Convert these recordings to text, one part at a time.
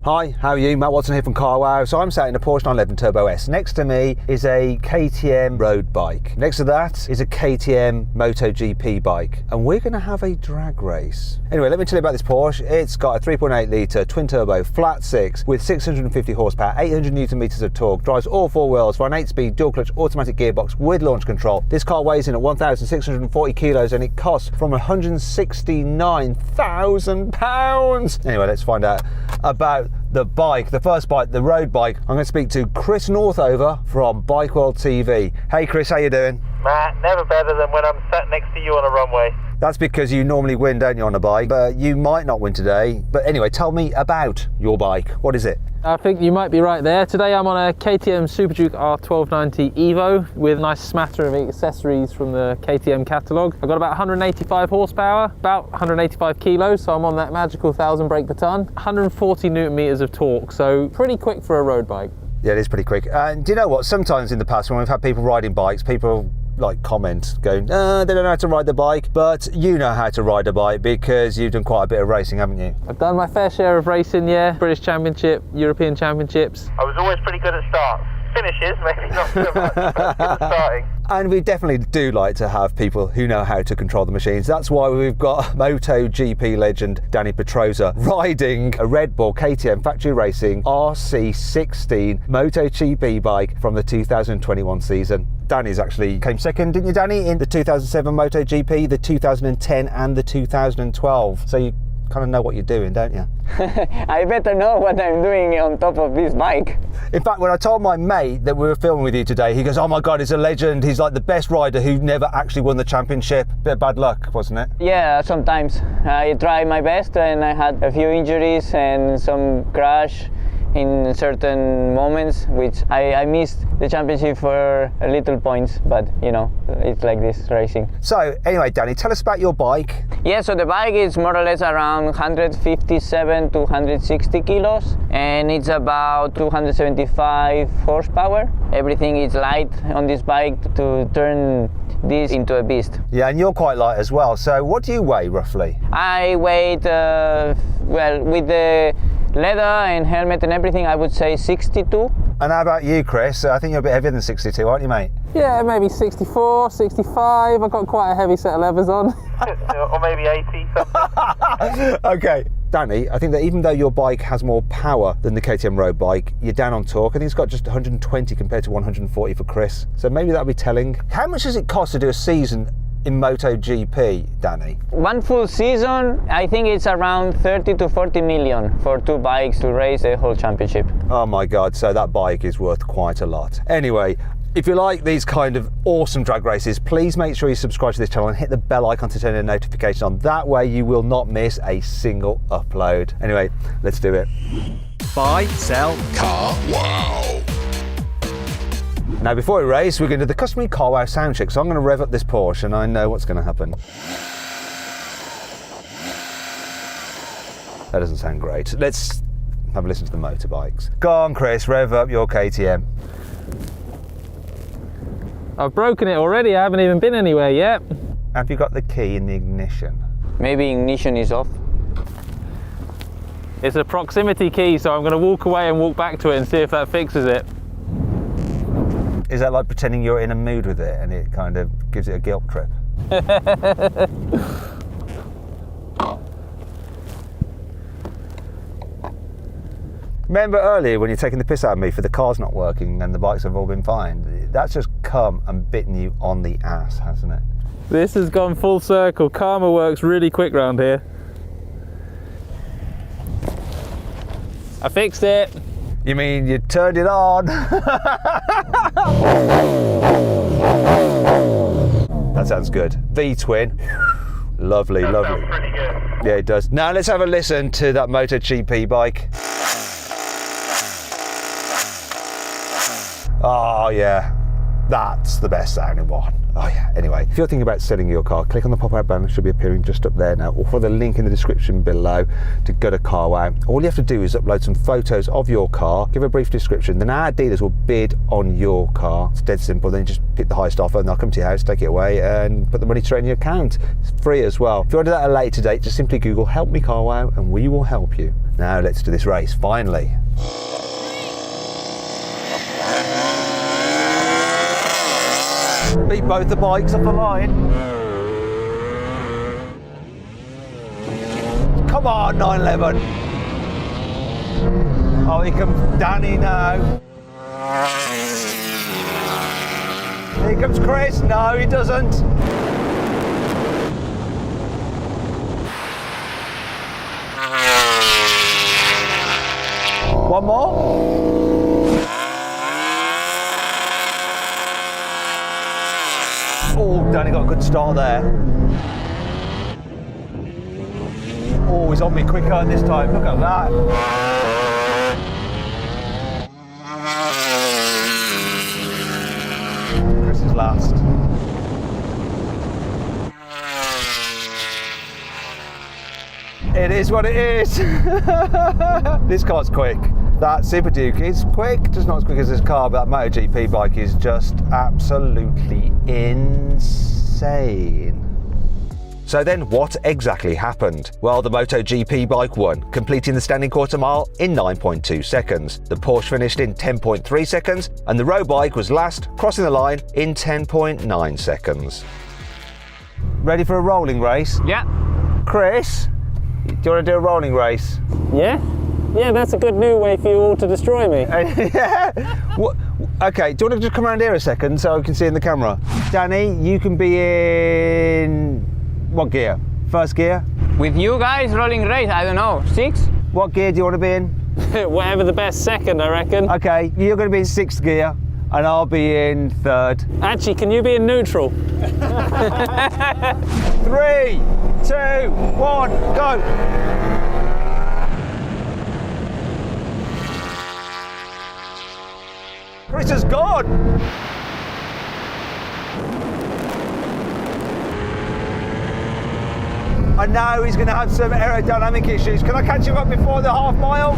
Hi, how are you? Matt Watson here from CarWow. So I'm sat in a Porsche 911 Turbo S. Next to me is a KTM Road Bike. Next to that is a KTM MotoGP bike. And we're going to have a drag race. Anyway, let me tell you about this Porsche. It's got a 3.8 litre twin turbo flat six with 650 horsepower, 800 newton meters of torque, drives all four wheels for an 8-speed dual clutch automatic gearbox with launch control. This car weighs in at 1,640 kilos and it costs from £169,000. Anyway, let's find out about the bike, the first bike, the road bike. I'm going to speak to Chris Northover from Bike World TV. Hey Chris, how you doing? Matt, never better than when I'm sat next to you on a runway. That's because you normally win, don't you, on a bike? But you might not win today. But anyway, tell me about your bike. What is it? I think you might be right there. Today I'm on a KTM Super Duke R 1290 Evo with a nice smatter of accessories from the KTM catalogue. I've got about 185 horsepower, about 185 kilos, so I'm on that magical 1,000 brake per ton. 140 newton meters of torque, so pretty quick for a road bike. Yeah, it is pretty quick. And do you know what? Sometimes in the past when we've had people riding bikes, people like comment going, they don't know how to ride the bike, but you know how to ride a bike because you've done quite a bit of racing, haven't you? I've done my fair share of racing, yeah. British Championship, European Championships. I was always pretty good at starts. Finishes, maybe not so much, but good at starting. And we definitely do like to have people who know how to control the machines. That's why we've got MotoGP legend Dani Pedrosa riding a Red Bull KTM Factory Racing RC16 MotoGP bike from the 2021 season. Dani's actually came second, didn't you, Dani, in the 2007 MotoGP, the 2010 and the 2012. So you kind of know what you're doing, don't you? I better know what I'm doing on top of this bike. In fact, when I told my mate that we were filming with you today, he goes, oh my God, he's a legend. He's like the best rider who never actually won the championship. Bit of bad luck, wasn't it? Yeah, sometimes. I try my best and I had a few injuries and some crash in certain moments, which I missed the championship for a little points, but you know, it's like this racing. So anyway, Dani, tell us about your bike. Yeah, so the bike is more or less around 157 to 160 kilos and it's about 275 horsepower. Everything is light on this bike to turn this into a beast. Yeah, and you're quite light as well. So what do you weigh roughly? I weighed, well, with the leather and helmet and everything, I would say 62. And how about you, Chris? I think you're a bit heavier than 62, aren't you, mate? Yeah, maybe 64, 65. I've got quite a heavy set of levers on. Or maybe 80 something. Okay. Dani, I think that even though your bike has more power than the KTM Road Bike, you're down on torque. I think it's got just 120 compared to 140 for Chris. So maybe that'll be telling. How much does it cost to do a season in MotoGP, Dani? One full season, I think it's around 30 to 40 million for two bikes to race the whole championship. Oh my God, so that bike is worth quite a lot. Anyway, if you like these kind of awesome drag races, please make sure you subscribe to this channel and hit the bell icon to turn a notification on. That way you will not miss a single upload. Anyway, let's do it. Buy, sell, car, wow. Now before we race, we're going to do the customary CarWow sound check. So I'm going to rev up this Porsche and I know what's going to happen. That doesn't sound great. Let's have a listen to the motorbikes. Go on, Chris, rev up your KTM. I've broken it already, I haven't even been anywhere yet. Have you got the key in the ignition? Maybe ignition is off. It's a proximity key, so I'm going to walk away and walk back to it and see if that fixes it. Is that like pretending you're in a mood with it and it kind of gives it a guilt trip? Remember earlier when you're taking the piss out of me for the car's not working and the bikes have all been fine? That's just come and bitten you on the ass, hasn't it? This has gone full circle. Karma works really quick round here. I fixed it. You mean you turned it on? That sounds good. V-twin. Lovely, That lovely. sounds pretty good. Yeah, it does. Now let's have a listen to that MotoGP bike. Oh yeah, that's the best sounding one. Oh yeah, anyway, if you're thinking about selling your car, click on the pop-out banner, it should be appearing just up there now, or follow the link in the description below to go to CarWow. All you have to do is upload some photos of your car, give a brief description, then our dealers will bid on your car. It's dead simple, then you just pick the highest offer and they'll come to your house, take it away and put the money straight in your account. It's free as well. If you want to do that at a later date, just simply Google "Help Me CarWow" and we will help you. Now let's do this race, finally. Beat both the bikes off the line. Come on, 911. Oh, here comes Dani now. Here comes Chris. No, he doesn't. One more. Oh, Dani got a good start there. Oh, he's on me quicker this time. Look at that. Chris is last. It is what it is. This car's quick. That Super Duke is quick, just not as quick as this car, but that MotoGP bike is just absolutely insane. So then what exactly happened? Well, the MotoGP bike won, completing the standing quarter mile in 9.2 seconds. The Porsche finished in 10.3 seconds, and the road bike was last, crossing the line in 10.9 seconds. Ready for a rolling race? Yeah. Chris, do you want to do a rolling race? Yeah? Yeah, that's a good new way for you all to destroy me. Yeah. Okay, do you want to just come around here a second so I can see in the camera? Dani, you can be in what gear? First gear? With you guys, rolling race, I don't know, 6? What gear do you want to be in? Whatever the best second, I reckon. Okay, you're going to be in 6th gear and I'll be in 3rd. Actually, can you be in neutral? 3, 2, 1, go! Chris is gone! I know he's going to have some aerodynamic issues. Can I catch him up before the half mile?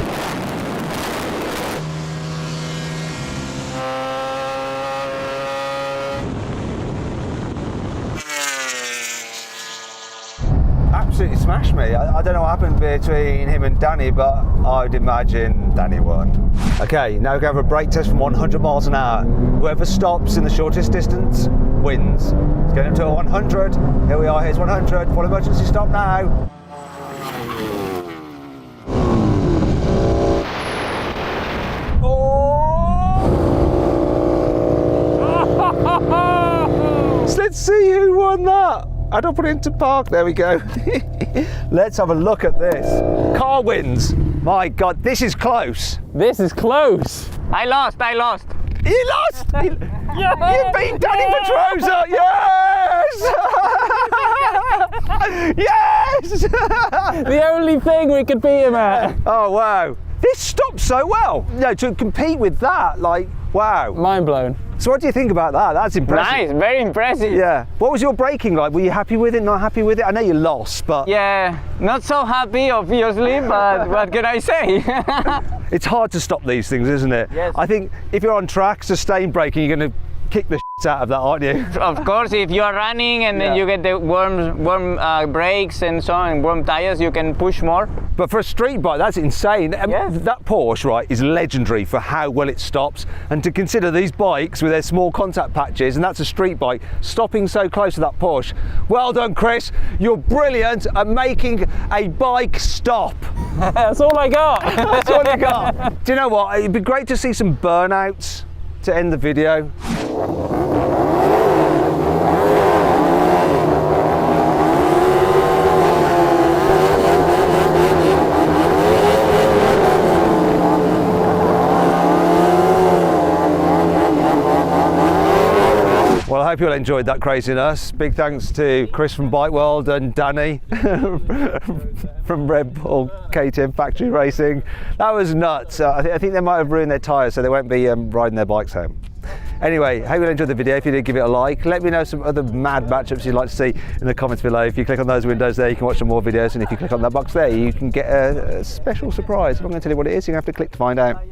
Absolutely smashed me. I don't know what happened between him and Dani, but I'd imagine Dani won. Okay, now we're going to have a brake test from 100 miles an hour. Whoever stops in the shortest distance wins. Let's get him to 100. Here we are, here's 100. Full emergency stop now. Oh! So let's see who won that. I don't put it into park. There we go. Let's have a look at this. Car wins. My God, this is close. This is close. I lost. You lost. You beat Dani Pedrosa. Yes. Yes. The only thing we could beat him at. Oh wow. This stopped so well. No, to compete with that, like, wow. Mind blown. So what do you think about that? That's impressive. Nice, very impressive. Yeah. What was your braking like? Were you happy with it, not happy with it? I know you lost, but... Yeah, not so happy, obviously, but what can I say? It's hard to stop these things, isn't it? Yes. I think if you're on track, sustained braking, you're going to kick the shit out of that, aren't you? Of course, if you are running and then you get the warm brakes and so on, warm tires, you can push more. But for a street bike, that's insane. Yes. That Porsche, right, is legendary for how well it stops. And to consider these bikes with their small contact patches, and that's a street bike, stopping so close to that Porsche. Well done, Chris. You're brilliant at making a bike stop. That's all I got. That's all you got. Do you know what? It'd be great to see some burnouts to end the video. Well, I hope you all enjoyed that craziness. Big thanks to Chris from Bike World and Dani from Red Bull KTM Factory Racing. That was nuts. I think they might have ruined their tyres, so they won't be riding their bikes home. Anyway, hope you enjoyed the video. If you did, give it a like. Let me know some other mad matchups you'd like to see in the comments below. If you click on those windows there, you can watch some more videos, and if you click on that box there, you can get a special surprise. I'm not going to tell you what it is, you're going to have to click to find out.